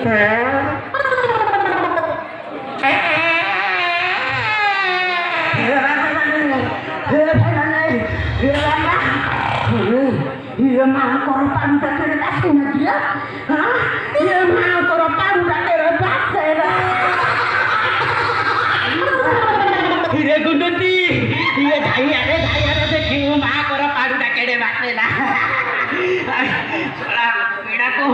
Iya mah korban tak kasih dia. Hah? Iya mah korban tak kira. Iya gunduti. Iya daya kiu mah korban tak kira basela. Pida ko